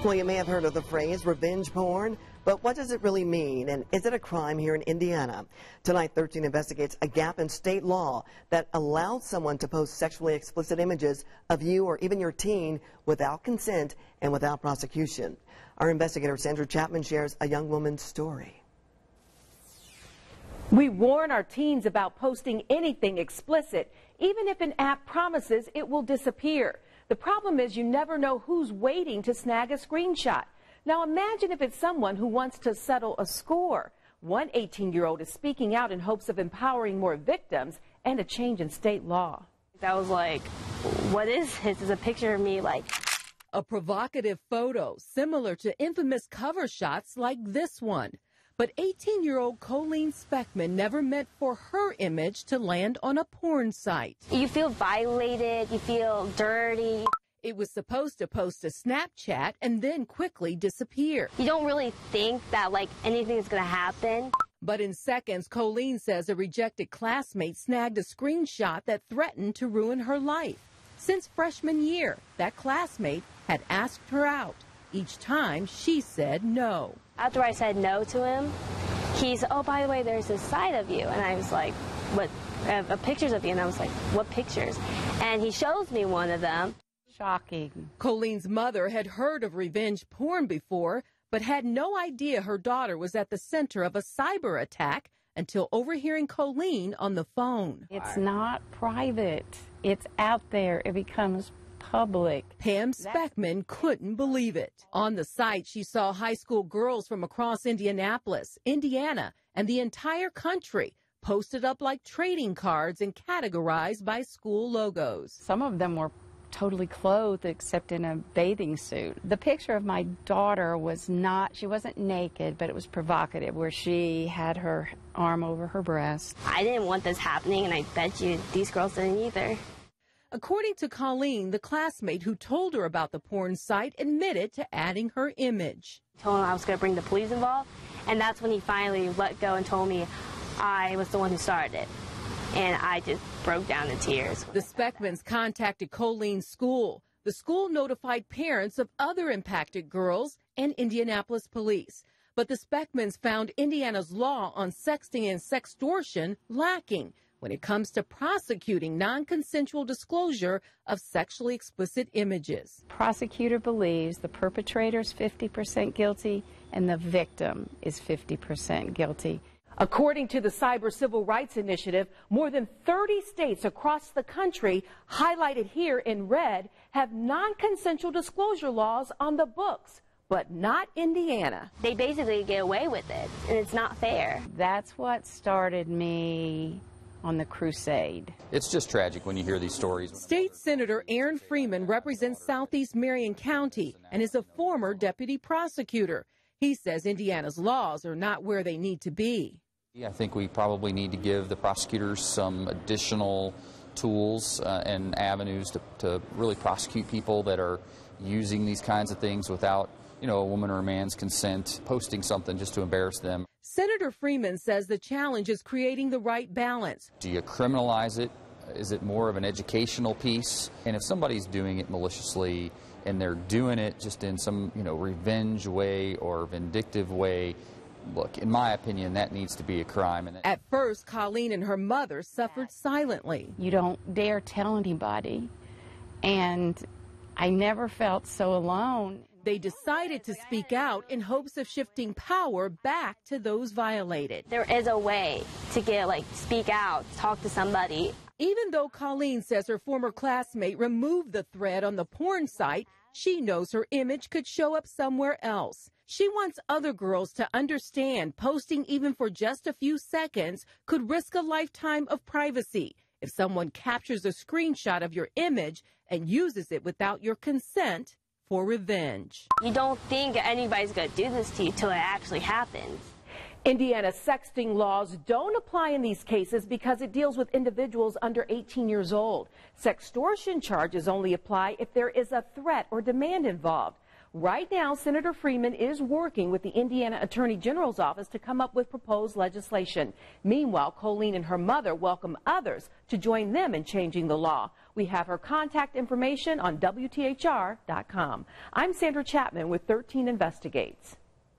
Well, you may have heard of the phrase revenge porn, but what does it really mean, and is it a crime here in Indiana? Tonight, 13 investigates a gap in state law that allows someone to post sexually explicit images of you or even your teen without consent and without prosecution. Our investigator, Sandra Chapman, shares a young woman's story. We warn our teens about posting anything explicit, even if an app promises it will disappear. The problem is you never know who's waiting to snag a screenshot. Now imagine if it's someone who wants to settle a score. One 18-year-old is speaking out in hopes of empowering more victims and a change in state law. I was like, what is this? It's a picture of me like... A provocative photo similar to infamous cover shots like this one. But 18-year-old Colleen Speckman never meant for her image to land on a porn site. You feel violated, you feel dirty. It was supposed to post a Snapchat and then quickly disappear. You don't really think that like anything is going to happen. But in seconds, Colleen says a rejected classmate snagged a screenshot that threatened to ruin her life. Since freshman year, that classmate had asked her out. Each time, she said no. After I said no to him, he said, oh, by the way, there's this side of you. And I was like, what? Pictures of you. And I was like, what pictures? And he shows me one of them. Shocking. Colleen's mother had heard of revenge porn before, but had no idea her daughter was at the center of a cyber attack until overhearing Colleen on the phone. It's not private. It's out there. It becomes public. Pam Speckman couldn't believe it. On the site, she saw high school girls from across Indianapolis, Indiana, and the entire country posted up like trading cards and categorized by school logos. Some of them were totally clothed except in a bathing suit. The picture of my daughter was not, she wasn't naked, but it was provocative, where she had her arm over her breast. I didn't want this happening, and I bet you these girls didn't either. According to Colleen, the classmate who told her about the porn site admitted to adding her image. I told him I was going to bring the police involved, and that's when he finally let go and told me I was the one who started it. And I just broke down in tears. The Speckmans contacted Colleen's school. The school notified parents of other impacted girls and Indianapolis police. But the Speckmans found Indiana's law on sexting and sextortion lacking when it comes to prosecuting non-consensual disclosure of sexually explicit images. Prosecutor believes the perpetrator is 50% guilty and the victim is 50% guilty. According to the Cyber Civil Rights Initiative, more than 30 states across the country, highlighted here in red, have non-consensual disclosure laws on the books, but not Indiana. They basically get away with it, and it's not fair. That's what started me on the crusade. It's just tragic when you hear these stories. State Senator Aaron Freeman represents Southeast Marion County and is a former deputy prosecutor. He says Indiana's laws are not where they need to be. I think we probably need to give the prosecutors some additional tools and avenues to really prosecute people that are using these kinds of things without, a woman or a man's consent, posting something just to embarrass them. Senator Freeman says the challenge is creating the right balance. Do you criminalize it? Is it more of an educational piece? And if somebody's doing it maliciously and they're doing it just in some, revenge way or vindictive way, look, in my opinion, that needs to be a crime. At first, Colleen and her mother suffered silently. You don't dare tell anybody, and I never felt so alone. They decided to speak out in hopes of shifting power back to those violated. There is a way to speak out, talk to somebody. Even though Colleen says her former classmate removed the thread on the porn site, she knows her image could show up somewhere else. She wants other girls to understand posting even for just a few seconds could risk a lifetime of privacy if someone captures a screenshot of your image and uses it without your consent for revenge. You don't think anybody's going to do this to you till it actually happens. Indiana sexting laws don't apply in these cases because it deals with individuals under 18 years old. Sextortion charges only apply if there is a threat or demand involved. Right now, Senator Freeman is working with the Indiana Attorney General's office to come up with proposed legislation. Meanwhile, Colleen and her mother welcome others to join them in changing the law. We have her contact information on WTHR.com. I'm Sandra Chapman with 13 Investigates.